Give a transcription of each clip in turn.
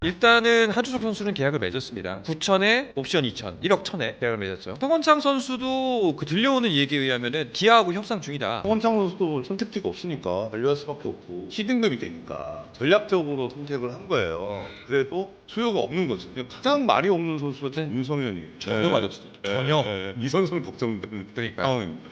일단은 하주석 선수는 계약을 맺었습니다. 9천에 옵션 2천, 1억 1천에 계약을 맺었죠. 성원창 선수도 그 들려오는 얘기에 의하면은 기아하고 협상 중이다. 홍원창 선수도 선택지가 없으니까 관리할 수밖에 없고 시등급이 되니까 전략적으로 선택을 한 거예요. 그래도 수요가 없는 거죠. 가장 말이 없는 선수가 윤성현이에요. 전혀 말이 없어요. 전혀. 이 선수는 걱정되는 그러니까요. 상황입니다.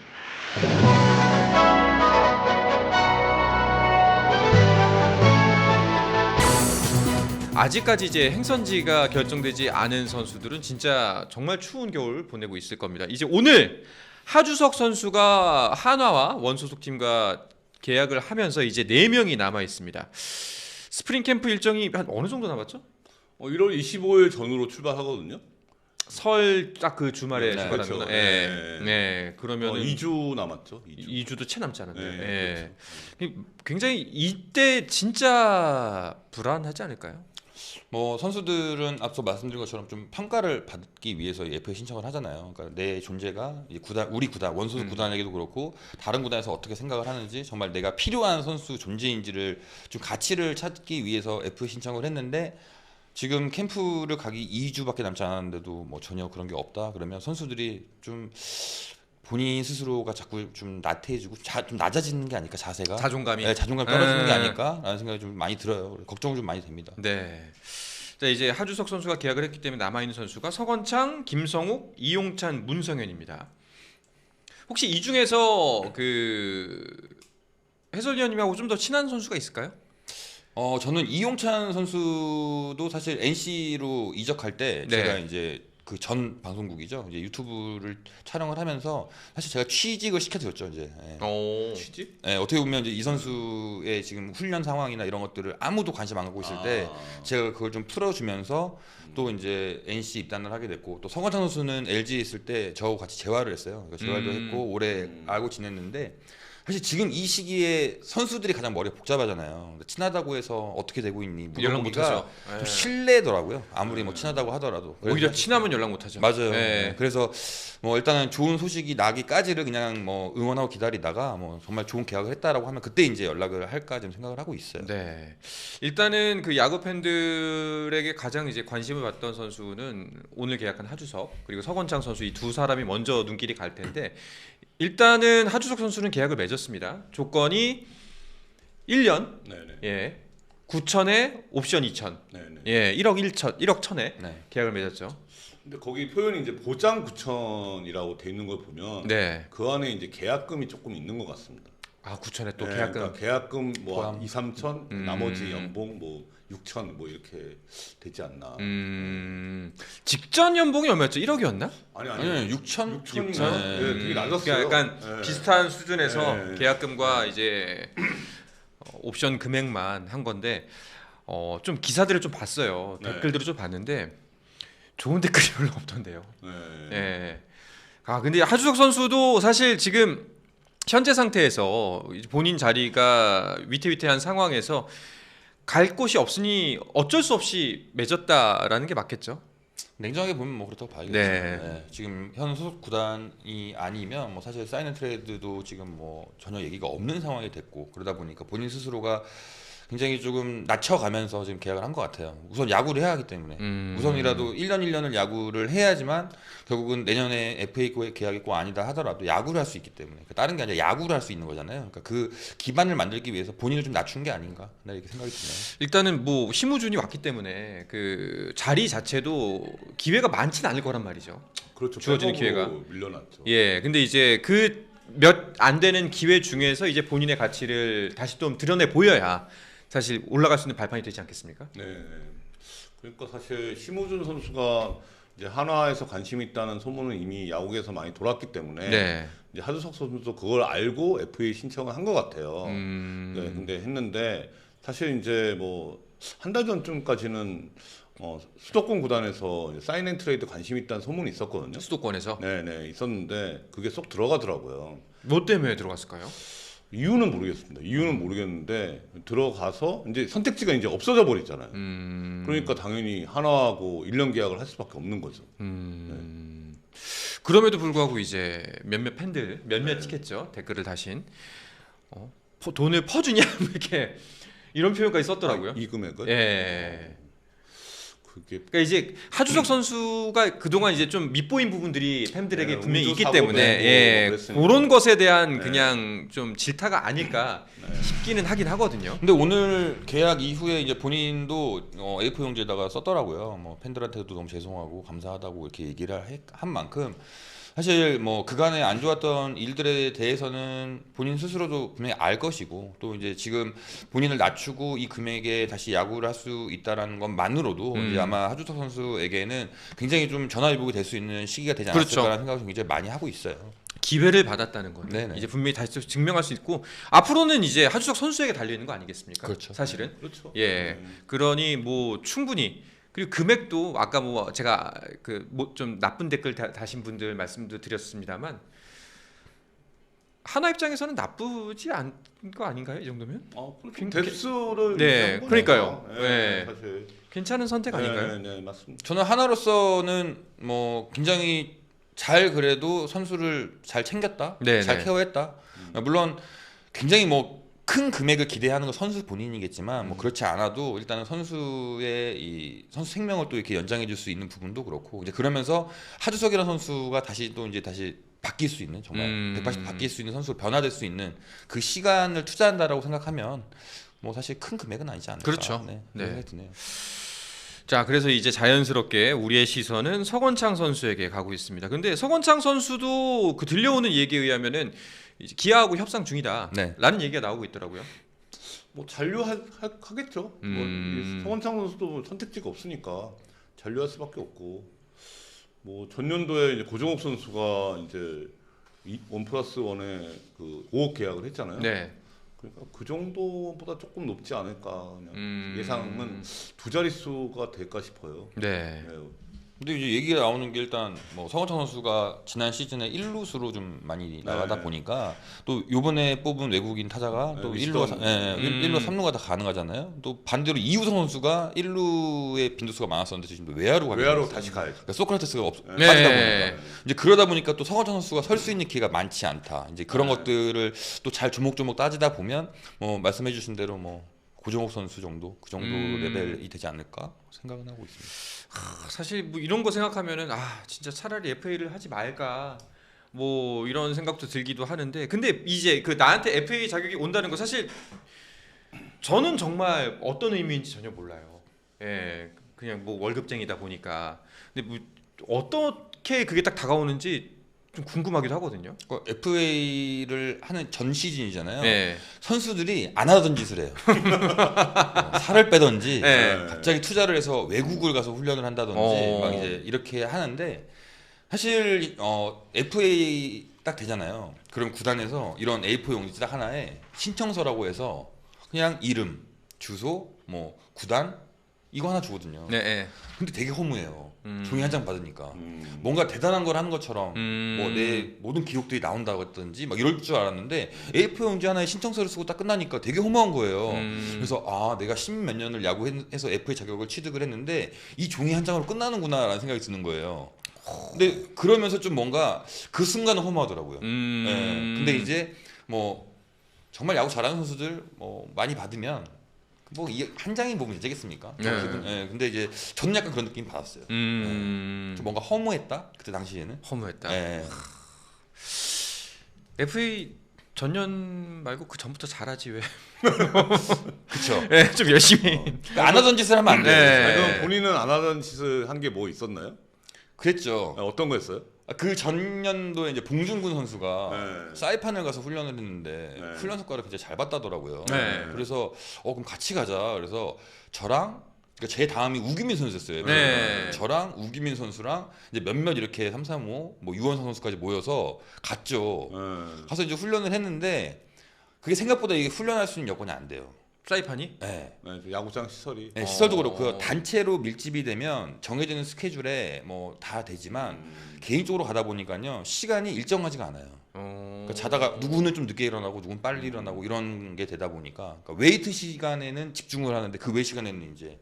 아직까지 이제 행선지가 결정되지 않은 선수들은 진짜 정말 추운 겨울 보내고 있을 겁니다. 이제 오늘 하주석 선수가 한화와 원소속 팀과 계약을 하면서 이제 4명이 남아 있습니다. 스프링 캠프 일정이 한 어느 정도 남았죠? 1월 25일 전후로 출발하거든요. 설 딱 그 주말에 네, 출발하는구나. 그렇죠. 예. 네. 네. 그러면 2주 남았죠. 2주도 채 남지 않았네요. 네, 예. 굉장히 이때 진짜 불안하지 않을까요? 뭐 선수들은 앞서 말씀드린 것처럼 좀 평가를 받기 위해서 FA 신청을 하잖아요. 그러니까 내 존재가 이제 우리 구단, 원소속 구단에게도 그렇고 다른 구단에서 어떻게 생각을 하는지 정말 내가 필요한 선수 존재인지를 좀 가치를 찾기 위해서 FA 신청을 했는데 지금 캠프를 가기 2주밖에 남지 않았는데도 뭐 전혀 그런 게 없다. 그러면 선수들이 좀 본인 스스로가 자꾸 좀 나태해지고 좀 낮아지는 게 아닐까 자세가 자존감이. 네, 자존감이 떨어지는 게 아닐까라는 생각이 좀 많이 들어요. 걱정 좀 많이 됩니다. 네. 자, 이제 하주석 선수가 계약을 했기 때문에 남아 있는 선수가 서건창, 김성욱, 이용찬, 문성현입니다. 혹시 이 중에서 그 해설위원님하고 좀 더 친한 선수가 있을까요? 저는 이용찬 선수도 사실 NC로 이적할 때 네. 제가 이제 그 전 방송국이죠. 이제 유튜브를 촬영을 하면서 사실 제가 취직을 시켜드렸죠. 이제 취직? 어떻게 보면 이제 이 선수의 지금 훈련 상황이나 이런 것들을 아무도 관심 안 갖고 있을 때 제가 그걸 좀 풀어주면서 또 이제 NC 입단을 하게 됐고 또 성건창 선수는 LG에 있을 때 저하고 같이 재활을 했어요. 그러니까 재활도 했고 오래 알고 지냈는데 사실 지금 이 시기에 선수들이 가장 머리가 복잡하잖아요. 친하다고 해서 어떻게 되고 있니? 연락 물어보기가 못하죠. 좀 실례더라고요. 아무리 뭐 친하다고 하더라도. 오히려 친하면 연락 못하죠. 맞아요. 네. 그래서 뭐 일단은 좋은 소식이 나기까지를 그냥 뭐 응원하고 기다리다가 뭐 정말 좋은 계약을 했다라고 하면 그때 이제 연락을 할까 좀 생각을 하고 있어요. 네. 일단은 그 야구 팬들에게 가장 이제 관심을 받던 선수는 오늘 계약한 하주석 그리고 서건창 선수 이 두 사람이 먼저 눈길이 갈 텐데 일단은 하주석 선수는 계약을 맺었습니다. 조건이 1년 네네. 예. 9천에 옵션 2천. 네네. 예. 1억 1천에 네. 계약을 맺었죠. 근데 거기 표현이 이제 보장 9천이라고 돼 있는 걸 보면 네. 그 안에 이제 계약금이 조금 있는 것 같습니다. 아, 9천에 또 네, 계약금. 그러니까 계약금 뭐 포함. 2, 3천, 나머지 연봉 뭐 6천 뭐 이렇게 되지 않나. 직전 연봉이 얼마였죠? 1억이었나? 아니 아니 6천? 6천인가? 네, 되게 낮았어요. 그러니까 약간 네. 비슷한 수준에서 네. 계약금과 이제 옵션 금액만 한 건데 좀 기사들을 좀 봤어요. 네. 댓글들을 좀 봤는데 좋은 댓글이 별로 없던데요. 네. 예. 아 근데 하주석 선수도 사실 지금 현재 상태에서 본인 자리가 위태위태한 상황에서 갈 곳이 없으니 어쩔 수 없이 맺었다라는 게 맞겠죠. 냉정하게 보면 뭐 그렇다고 봐야겠죠. 네. 지금 현 소속 구단이 아니면 뭐 사실 사인 앤 트레이드도 지금 뭐 전혀 얘기가 없는 상황이 됐고 그러다 보니까 본인 스스로가 굉장히 조금 낮춰가면서 지금 계약을 한 것 같아요. 우선 야구를 해야 하기 때문에 우선이라도 1년 1년을 야구를 해야지만 결국은 내년에 FA 계약이 꼭 아니다 하더라도 야구를 할 수 있기 때문에 그러니까 다른 게 아니라 야구를 할 수 있는 거잖아요. 그러니까 그 기반을 만들기 위해서 본인을 좀 낮춘 게 아닌가 나 이렇게 생각이 드네요. 일단은 뭐 심우준이 왔기 때문에 그 자리 자체도 기회가 많지는 않을 거란 말이죠. 그렇죠. 주어지는 백업으로 기회가. 밀려났죠. 예, 근데 이제 그 몇 안 되는 기회 중에서 이제 본인의 가치를 다시 좀 드러내 보여야 사실 올라갈 수 있는 발판이 되지 않겠습니까? 네. 그러니까 사실 심우준 선수가 이제 한화에서 관심이 있다는 소문은 이미 야구에서 많이 돌았기 때문에 네. 이제 하주석 선수도 그걸 알고 FA 신청을 한 것 같아요. 음. 네, 근데 했는데 사실 이제 뭐 한 달 전쯤까지는 수도권 구단에서 사인 앤 트레이드 관심 있다는 소문이 있었거든요. 수도권에서 네네 있었는데 그게 쏙 들어가더라고요. 뭐 때문에 들어갔을까요? 이유는 모르겠습니다. 이유는 모르겠는데 들어가서 이제 선택지가 이제 없어져 버리잖아요. 그러니까 당연히 한화하고 1년 계약을 할 수밖에 없는 거죠. 그럼에도 불구하고 이제 몇몇 팬들 몇몇 찍겠죠 댓글을 다신 돈을 퍼주냐 뭐 이렇게 이런 표현까지 썼더라고요. 이 금액을? 예. 그게 그러니까 이제 하주석 선수가 그동안 이제 좀 밉보인 부분들이 팬들에게 네, 분명히 운주 있기 사고 때문에 내고 예, 그랬으니까. 그런 것에 대한 네. 그냥 좀 질타가 아닐까 네. 싶기는 하긴 하거든요. 근데 오늘 계약 이후에 이제 본인도 A4 용지에다가 썼더라고요. 뭐 팬들한테도 너무 죄송하고 감사하다고 이렇게 얘기를 한 만큼 사실 뭐 그간에 안 좋았던 일들에 대해서는 본인 스스로도 분명히 알 것이고 또 이제 지금 본인을 낮추고 이 금액에 다시 야구를 할 수 있다라는 것만으로도 이제 아마 하주석 선수에게는 굉장히 좀 전화위복이 될 수 있는 시기가 되지 않았을까라는 생각을 굉장히 많이 하고 있어요. 기회를 받았다는 건 네네. 이제 분명히 다시 증명할 수 있고 앞으로는 이제 하주석 선수에게 달려 있는 거 아니겠습니까? 그렇죠. 사실은 그렇죠. 예, 그러니 뭐 충분히 그리고 금액도 아까 뭐 제가 그 뭐 좀 나쁜 댓글 다신 분들 말씀도 드렸습니다만 하나 입장에서는 나쁘지 않은 거 아닌가요? 이 정도면 뎁스를 네, 유지한 그러니까요. 거니까. 네. 사실. 괜찮은 선택 아닌가요? 네, 맞습니다. 저는 하나로서는 뭐 굉장히 잘 그래도 선수를 잘 챙겼다, 네, 잘 네. 케어했다. 물론 굉장히 뭐 큰 금액을 기대하는 건 선수 본인이겠지만 뭐 그렇지 않아도 일단은 선수의 이 선수 생명을 또 이렇게 연장해줄 수 있는 부분도 그렇고 이제 그러면서 하주석이라는 선수가 다시 또 이제 다시 바뀔 수 있는 정말 180 바뀔 수 있는 선수로 변화될 수 있는 그 시간을 투자한다라고 생각하면 뭐 사실 큰 금액은 아니지 않을까. 그렇죠. 네, 네. 그런 생각이 드네요. 자, 그래서 이제 자연스럽게 우리의 시선은 석원창 선수에게 가고 있습니다. 근데 석원창 선수도 그 들려오는 얘기에 의하면은 이제 기아하고 협상 중이다라는 네. 얘기가 나오고 있더라고요. 뭐 잔류하겠죠. 뭐 성원창 선수도 뭐 선택지가 없으니까 잔류할 수밖에 없고 뭐 전년도에 이제 고정욱 선수가 이제 1+1에 그 5억 계약을 했잖아요. 네. 그러니까 그 정도보다 조금 높지 않을까 그냥 예상은 2자릿수가 될까 싶어요. 네. 네. 근데 이제 얘기가 나오는 게 일단 뭐 성원창 선수가 지난 시즌에 1루수로 좀 많이 나가다 네. 보니까 또 요번에 뽑은 외국인 타자가 또 네, 1루가 미스터. 1루와 3루가 다 가능하잖아요. 또 반대로 이우성 선수가 1루의 빈도수가 많았었는데 지금 외야로 가게 외야로 됐어요. 다시 가야죠. 그러니까 소크라테스가 네. 빠지다 보니까 이제 그러다 보니까 또 성원창 선수가 설 수 있는 기회가 많지 않다. 이제 그런 네. 것들을 또 잘 조목조목 따지다 보면 뭐 말씀해주신 대로 뭐 고정욱 선수 정도 그 정도 레벨이 되지 않을까 생각은 하고 있습니다. 사실 뭐 이런 거 생각하면은 진짜 차라리 FA를 하지 말까 뭐 이런 생각도 들기도 하는데 근데 이제 그 나한테 FA 자격이 온다는 거 사실 저는 정말 어떤 의미인지 전혀 몰라요. 예, 그냥 뭐 월급쟁이다 보니까 근데 뭐 어떻게 그게 딱 다가오는지 좀 궁금하기도 하거든요. FA를 하는 전 시즌이잖아요. 예, 선수들이 안 하던 짓을 해요. 살을 빼던지 네. 갑자기 투자를 해서 외국을 가서 훈련을 한다든지 막 이제 이렇게 하는데 사실 FA 딱 되잖아요. 그럼 구단에서 이런 A4 용지 딱 하나에 신청서라고 해서 그냥 이름, 주소, 뭐 구단 이거 하나 주거든요. 네, 예. 근데 되게 허무해요. 종이 한 장 받으니까 음. 뭔가 대단한 걸 하는 것처럼 뭐 내 모든 기록들이 나온다고 했던지 막 이럴 줄 알았는데 A4 용지 하나에 신청서를 쓰고 딱 끝나니까 되게 허무한 거예요. 그래서 내가 10몇 년을 야구해서 FA 자격을 취득을 했는데 이 종이 한 장으로 끝나는구나라는 생각이 드는 거예요. 근데 그러면서 좀 뭔가 그 순간은 허무하더라고요. 네. 근데 이제 뭐 정말 야구 잘하는 선수들 뭐 많이 받으면 뭐 한 장이 뭐 문제겠습니까? 네. 근데 이제 저는 약간 그런 느낌 받았어요. 좀 뭔가 허무했다 그때 당시에는. 허무했다. 네. FA 전년 말고 그 전부터 잘하지 왜? 그쵸. 예, 좀 열심히. 그러니까 안 하던 짓을 하면 안 돼요. 네. 아니, 그럼 본인은 안 하던 짓을 한 게 뭐 있었나요? 그랬죠. 어떤 거였어요? 그 전년도에 이제 봉준군 선수가 네. 사이판을 가서 훈련을 했는데 네. 훈련 성과를 굉장히 잘 봤다더라고요. 네. 그래서 그럼 같이 가자. 그래서 저랑 그러니까 제 다음이 우기민 선수였어요. 네. 저랑 우기민 선수랑 이제 몇몇 이렇게 335, 뭐 유원상 선수까지 모여서 갔죠. 네. 가서 이제 훈련을 했는데 그게 생각보다 이게 훈련할 수 있는 여건이 안 돼요. 사이판이? 네. 네, 야구장 시설이. 네, 시설도 그렇고요. 단체로 밀집이 되면 정해지는 스케줄에 뭐 다 되지만 개인적으로 가다 보니까요 시간이 일정하지가 않아요. 그러니까 자다가 누구는 좀 늦게 일어나고 누구는 빨리 일어나고 이런 게 되다 보니까 그러니까 웨이트 시간에는 집중을 하는데 그 외 시간에는 이제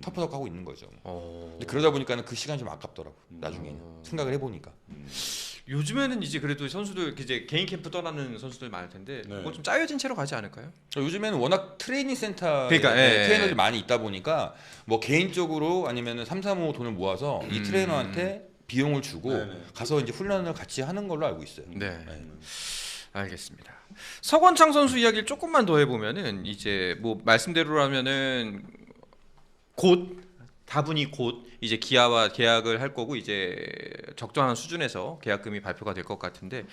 터프덕 하고 있는 거죠. 근데 그러다 보니까는 그 시간이 좀 아깝더라고. 나중에는 생각을 해보니까. 요즘에는 이제 그래도 선수들 이제 개인 캠프 떠나는 선수들 많을 텐데 네. 뭐 좀 짜여진 채로 가지 않을까요? 요즘에는 워낙 트레이닝 센터에 그러니까, 예. 트레이너들이 많이 있다 보니까 뭐 개인적으로 아니면은 3, 3, 5 돈을 모아서 이 트레이너한테 비용을 주고 네네. 가서 이제 훈련을 같이 하는 걸로 알고 있어요. 네. 네. 알겠습니다. 서건창 선수 이야기를 조금만 더 해보면은 이제 뭐 말씀대로라면은 곧 다분히 곧 이제 기아와 계약을 할 거고 이제 적정한 수준에서 계약금이 발표가 될 것 같은데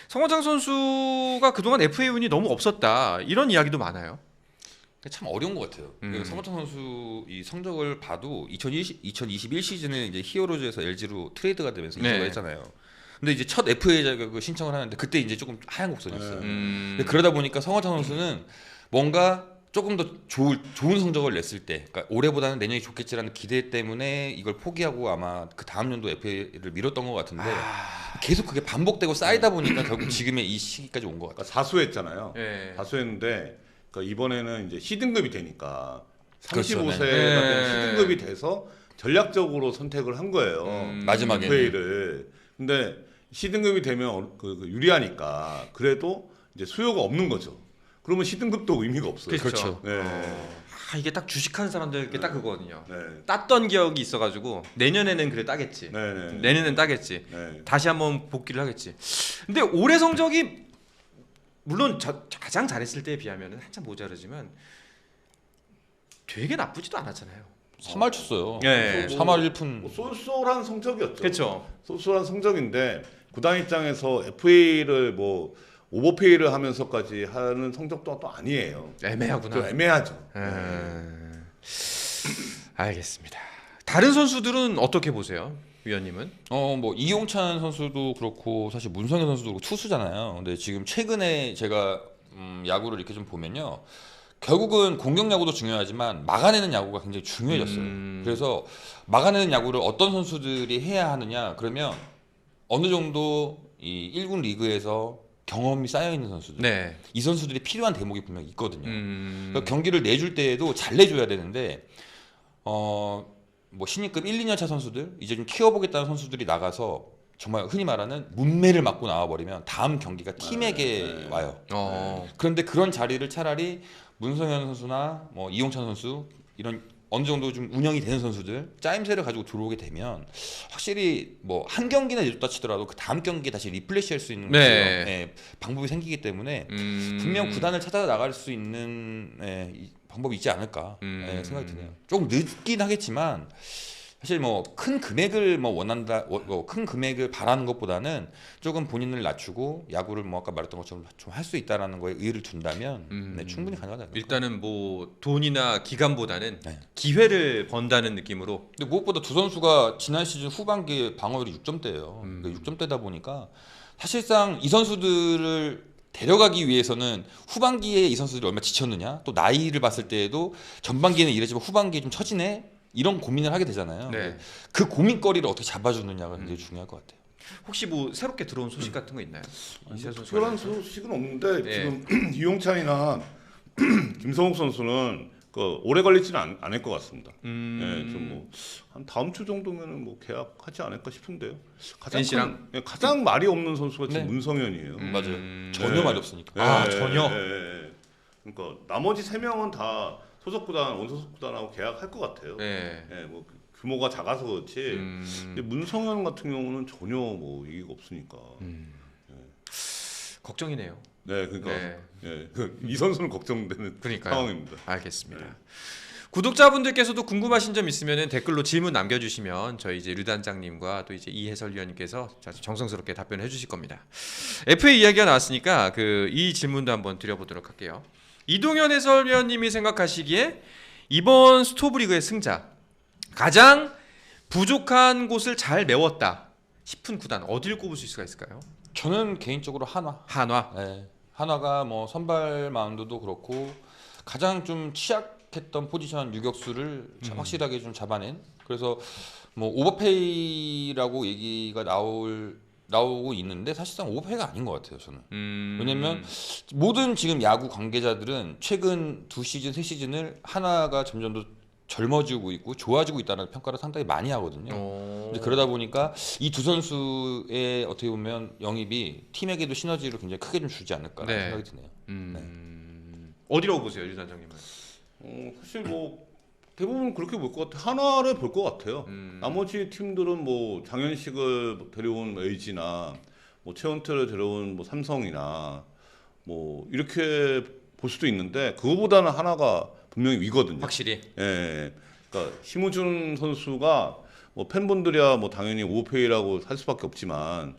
서건창 선수가 그동안 FA 운이 너무 없었다 이런 이야기도 많아요. 참 어려운 것 같아요. 성건창 선수 이 성적을 봐도 2021 시즌에 이제 히어로즈에서 LG로 트레이드가 되면서 네. 이적을 했잖아요. 근데 이제 첫 FA 자격을 신청을 하는데 그때 이제 조금 하얀 곡선이었어요. 네. 근데 그러다 보니까 성건창 선수는 뭔가 조금 더 좋은 성적을 냈을 때, 그러니까 올해보다는 내년이 좋겠지라는 기대 때문에 이걸 포기하고 아마 그 다음 연도 FA를 미뤘던 것 같은데 계속 그게 반복되고 쌓이다 보니까 결국 지금의 이 시기까지 온 것 같아요. 그러니까 사수했잖아요. 네. 사수했는데 그러니까 이번에는 이제 C등급이 되니까 그렇죠, 35세가 네. 된 C등급이 돼서 전략적으로 선택을 한 거예요. 마지막에는. FA를. 근데 C등급이 되면 그 유리하니까 그래도 이제 수요가 없는 거죠. 그러면 C등급도 의미가 없어요. 그렇죠. 네. 이게 딱 주식하는 사람들께 딱 그거거든요. 네. 땄던 기억이 있어가지고 내년에는 그래 따겠지. 네. 네. 내년엔 따겠지. 네. 다시 한번 복귀를 하겠지. 근데 올해 성적이 물론 가장 잘했을 때에 비하면 한참 모자르지만 되게 나쁘지도 않았잖아요. 3할 쳤어요. 네. 3할 1푼. 뭐 쏠쏠한 성적이었죠. 그렇죠. 쏠쏠한 성적인데 구단 입장에서 FA를 뭐 오버페이를 하면서까지 하는 성적도 또 아니에요. 애매하구나. 좀 애매하죠. 알겠습니다. 다른 선수들은 어떻게 보세요, 위원님은? 뭐 이용찬 선수도 그렇고 사실 문성현 선수도 그렇고 투수잖아요. 근데 지금 최근에 제가 야구를 이렇게 좀 보면요. 결국은 공격 야구도 중요하지만 막아내는 야구가 굉장히 중요해졌어요. 그래서 막아내는 야구를 어떤 선수들이 해야 하느냐? 그러면 어느 정도 이 1군 리그에서 경험이 쌓여 있는 선수들, 네. 이 선수들이 필요한 대목이 분명 히 있거든요. 그러니까 음. 경기를 내줄 때에도 잘 내줘야 되는데 뭐 신입급 1, 2년 차 선수들 이제 좀 키워보겠다는 선수들이 나가서 정말 흔히 말하는 문매를 맞고 나와버리면 다음 경기가 팀에게 와요. 그런데 그런 자리를 차라리 문성현 선수나 뭐 이용찬 선수 이런 어느 정도 좀 운영이 되는 선수들 짜임새를 가지고 들어오게 되면 확실히 뭐 한 경기나 내줬다 치더라도 그 다음 경기에 다시 리플레시할 수 있는 네. 방법이 생기기 때문에 분명 구단을 찾아 나갈 수 있는 방법이 있지 않을까 생각이 드네요. 조금 늦긴 하겠지만 사실 뭐 큰 금액을 뭐 원한다, 큰 금액을 바라는 것보다는 조금 본인을 낮추고 야구를 뭐 아까 말했던 것처럼 좀 할 수 있다라는 거에 의의를 둔다면 네, 충분히 가능하다. 일단은 뭐 돈이나 기간보다는 네. 기회를 번다는 느낌으로. 근데 무엇보다 두 선수가 지난 시즌 후반기에 방어율이 6점대예요. 6점대다 보니까 사실상 이 선수들을 데려가기 위해서는 후반기에 이 선수들이 얼마나 지쳤느냐, 또 나이를 봤을 때에도 전반기에는 이랬지만 후반기에 좀 처지네, 이런 고민을 하게 되잖아요. 네. 그 고민거리를 어떻게 잡아주느냐가 굉장히 중요할 것 같아요. 혹시 뭐 새롭게 들어온 소식 같은 거 있나요? 이세 선수 특별한 관련해서? 소식은 없는데 네. 지금 이용찬이나 김성욱 선수는 그 오래 걸리지는 않을 것 같습니다. 좀 뭐 한 다음 주 정도면은 뭐 계약하지 않을까 싶은데요. NC랑? 가장 말이 없는 선수가 지금 네. 문성현이에요. 맞아요. 전혀 말이 없으니까. 아, 전혀? 그러니까 나머지 3명은 다 소속 구단, 원소속 구단하고 계약할 것 같아요. 네. 뭐 규모가 작아서 그렇지. 근데 문성현 같은 경우는 전혀 뭐 얘기가 없으니까. 걱정이네요. 네, 그러니까 네. 이 선수는 걱정되는 그러니까요. 상황입니다. 알겠습니다. 구독자분들께서도 궁금하신 점 있으면 댓글로 질문 남겨주시면 저희 이제 류단장님과 또 이제 이 해설위원님께서 정성스럽게 답변해 주실 겁니다. FA 이야기가 나왔으니까 이 질문도 한번 드려보도록 할게요. 이동현 해설위원님이 생각하시기에 이번 스토브리그의 승자 가장 부족한 곳을 잘 메웠다 싶은 구단 어딜 꼽을 수 있을까요? 저는 개인적으로 한화. 한화. 네. 한화가 뭐 선발 마운드도 그렇고 가장 좀 취약했던 포지션 유격수를 확실하게 좀 잡아낸. 그래서 뭐 오버페이라고 얘기가 나오고 있는데 사실상 오버페이가 아닌 것 같아요. 저는. 왜냐면 모든 지금 야구 관계자들은 최근 2시즌, 3시즌을 한화가 점점 더 젊어지고 있고 좋아지고 있다는 평가를 상당히 많이 하거든요. 이제 그러다 보니까 이 두 선수의 어떻게 보면 영입이 팀에게도 시너지를 굉장히 크게 좀 주지 않을까라는 네. 생각이 드네요. 어디라고 보세요, 유 단장님은? 사실 뭐 대부분 그렇게 볼 것 같아요. 하나를 볼 것 같아요. 나머지 팀들은 뭐 장현식을 데려온 LG나 뭐 최원태를 데려온 뭐 삼성이나 뭐 이렇게 볼 수도 있는데 그거보다는 하나가 분명히 위거든요. 확실히. 예. 그러니까 심우준 선수가 뭐 팬분들이야 뭐 당연히 오페이라고 할 수밖에 없지만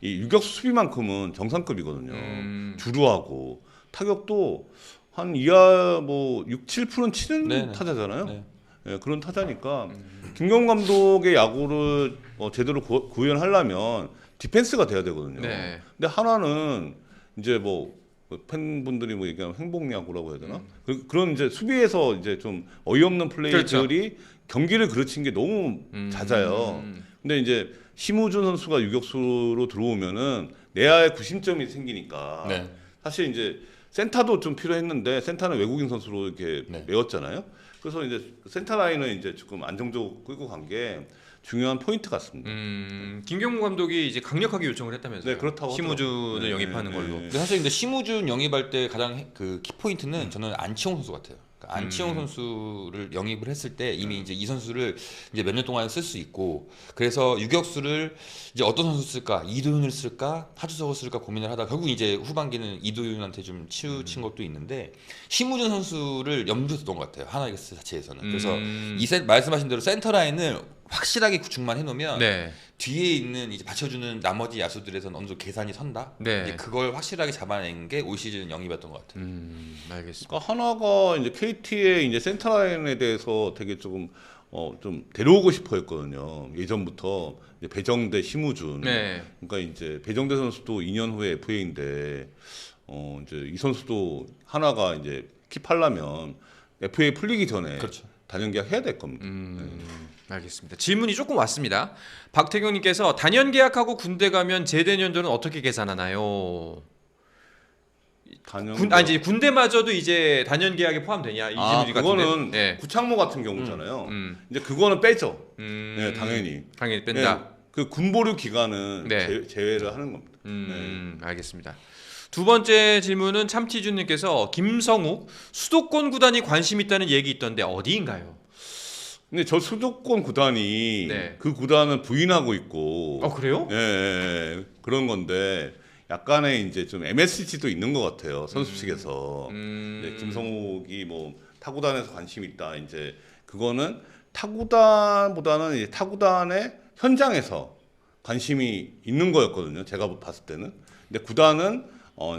이 유격수 수비만큼은 정상급이거든요. 주루하고 타격도 한 이하 뭐 6, 7%는 치는 네네. 타자잖아요. 네. 예, 그런 타자니까 김경 감독의 야구를 제대로 구현하려면 디펜스가 돼야 되거든요. 네. 근데 하나는 이제 뭐 팬분들이 뭐 얘기하면 행복 야구라고 해야 되나? 그런 이제 수비에서 이제 좀 어이없는 플레이들이 경기를 그르친 게 너무 잦아요. 근데 이제 심우준 선수가 유격수로 들어오면은 내야에 구심점이 생기니까 네. 사실 이제 센터도 좀 필요했는데 센터는 외국인 선수로 이렇게 네. 메웠잖아요. 그래서 이제 센터 라인을 이제 조금 안정적으로 끌고 간 게 중요한 포인트 같습니다. 김경문 감독이 이제 강력하게 요청을 했다면서요. 네, 그렇다고 심우준을 하더라고요. 영입하는 네, 걸로. 네. 근데 사실 근데 심우준 영입할 때 가장 그 키포인트는 저는 안치홍 선수 같아요. 그러니까 안치홍 선수를 영입을 했을 때 이미 이제 이 선수를 이제 몇 년 동안 쓸 수 있고 그래서 유격수를 이제 어떤 선수 쓸까 이도윤을 쓸까 하주석을 쓸까 고민을 하다 결국 이제 후반기는 이도윤한테 좀 치우친 것도 있는데 심우준 선수를 염두에 뒀던 것 같아요 하나 이글스 자체에서는 그래서 말씀하신 대로 센터 라인을 확실하게 구축만 해놓으면 네. 뒤에 있는 이제 받쳐주는 나머지 야수들에서는 어느 정도 계산이 선다. 네. 이제 그걸 확실하게 잡아낸 게 올 시즌 영입이었던 것 같아요. 알겠습니다. 그러니까 하나가 이제 KT의 이제 센터 라인에 대해서 되게 조금 좀 데려오고 싶어 했거든요. 예전부터 이제 배정대, 심우준. 네. 그러니까 이제 배정대 선수도 2년 후에 FA인데 이제 이 선수도 하나가 이제 킵하려면 FA 풀리기 전에 그렇죠. 단연계약 해야 될 겁니다. 알겠습니다. 질문이 조금 왔습니다. 박태경님께서 단연 계약하고 군대 가면 제대 연도는 어떻게 계산하나요? 이제 군대마저도 이제 단연 계약에 포함되냐 이 질문이 그거는 같은데. 네. 구창모 같은 경우잖아요. 이제 그거는 빼죠. 네, 당연히. 당연히 뺀다. 네, 그 군보류 기간은 네. 제외를 하는 겁니다. 알겠습니다. 두 번째 질문은 참티준님께서 김성욱 수도권 구단이 관심 있다는 얘기 있던데 어디인가요? 근데 저 수도권 구단이 네. 그 구단을 부인하고 있고, 그래요? 예, 그런 건데 약간의 이제 좀 MSG도 있는 것 같아요 선수 측에서. 이제 김성욱이 뭐 타구단에서 관심 있다. 이제 그거는 타구단보다는 이제 타구단의 현장에서 관심이 있는 거였거든요. 제가 봤을 때는. 근데 구단은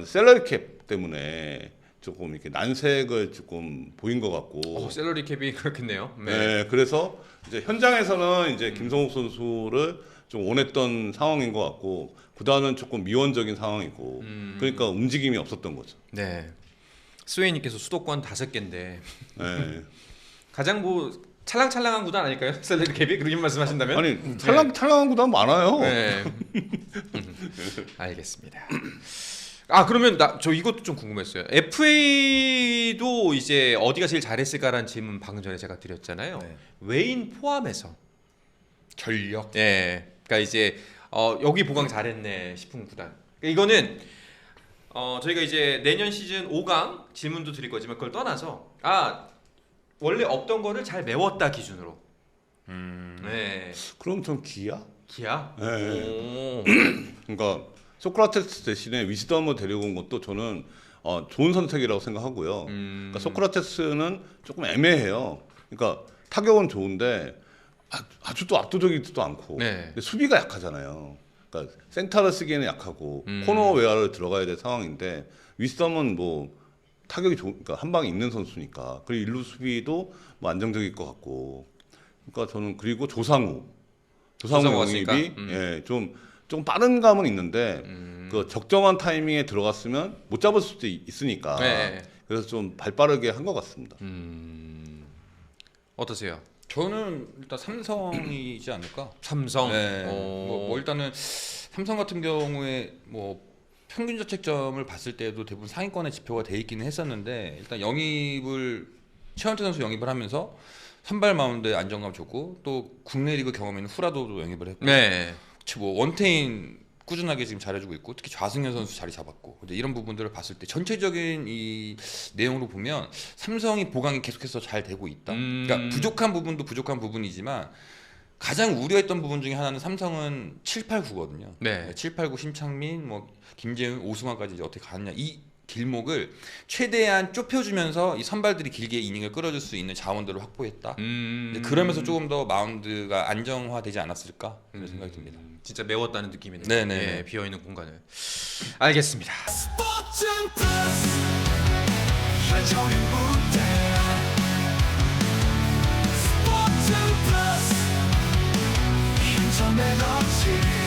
셀러리 캡 때문에 조금 이렇게 난색을 조금 보인 것 같고. 셀러리 캡이 그렇겠네요. 네. 네, 그래서 이제 현장에서는 이제 김성욱 선수를 좀 원했던 상황인 것 같고 구단은 조금 미원적인 상황이고 그러니까 움직임이 없었던 거죠. 네. 스웨이님께서 수도권 5개인데 네. 가장 뭐 찰랑찰랑한 구단 아닐까요? 셀러리 캡이 그렇게 말씀하신다면? 아니 찰랑찰랑한 구단 많아요. 네. 알겠습니다. 그러면 저 이것도 좀 궁금했어요. FA도 이제 어디가 제일 잘했을까라는 질문 방금 전에 제가 드렸잖아요. 네. 외인 포함해서. 전력. 네. 그러니까 이제 여기 보강 잘했네 싶은 구단. 그러니까 이거는 저희가 이제 내년 시즌 5강 질문도 드릴 거지만 그걸 떠나서 원래 없던 거를 잘 메웠다 기준으로. 네. 그럼 전 기아? 기아? 네. 오. 그러니까 소크라테스 대신에 위즈덤을 데려온 것도 저는 좋은 선택이라고 생각하고요. 그러니까 소크라테스는 조금 애매해요. 그러니까 타격은 좋은데 아주 또 압도적이지도 않고 네. 근데 수비가 약하잖아요. 그러니까 센터를 쓰기에는 약하고 코너 외야를 들어가야 될 상황인데 위즈덤은 뭐 타격이 그러니까 한 방에 있는 선수니까 그리고 일루 수비도 뭐 안정적일 것 같고 그러니까 저는 그리고 조상우 조상우 영입이 왔으니까? 예, 좀 빠른 감은 있는데 그 적정한 타이밍에 들어갔으면 못 잡을 수도 있으니까 네. 그래서 좀 발빠르게 한 것 같습니다. 어떠세요? 저는 일단 삼성이지 않을까. 삼성. 네. 뭐 일단은 삼성 같은 경우에 뭐 평균 자책점을 봤을 때도 대부분 상위권의 지표가 돼 있기는 했었는데 일단 최원태 선수 영입을 하면서 선발 마운드에 안정감 줬고 또 국내 리그 경험 있는 후라도도 영입을 했고 네. 뭐 원태인 꾸준하게 지금 잘해주고 있고 특히 좌승현 선수 자리 잡았고 이제 이런 부분들을 봤을 때 전체적인 이 내용으로 보면 삼성이 보강이 계속해서 잘 되고 있다. 그러니까 부족한 부분도 부족한 부분이지만 가장 우려했던 부분 중에 하나는 삼성은 7, 8, 9거든요. 네. 7, 8, 9 심창민, 뭐 김재훈, 오승환까지 이제 어떻게 가느냐 이 길목을 최대한 좁혀주면서 이 선발들이 길게 이닝을 끌어줄 수 있는 자원들을 확보했다. 이제 그러면서 조금 더 마운드가 안정화되지 않았을까 이런 생각이 듭니다. 진짜 메웠다는 느낌이네요. 네네. 예, 비어있는 공간을. 알겠습니다. 스포츠 플러스 한정의 무대 스포츠 플러스 힘좀 내놓지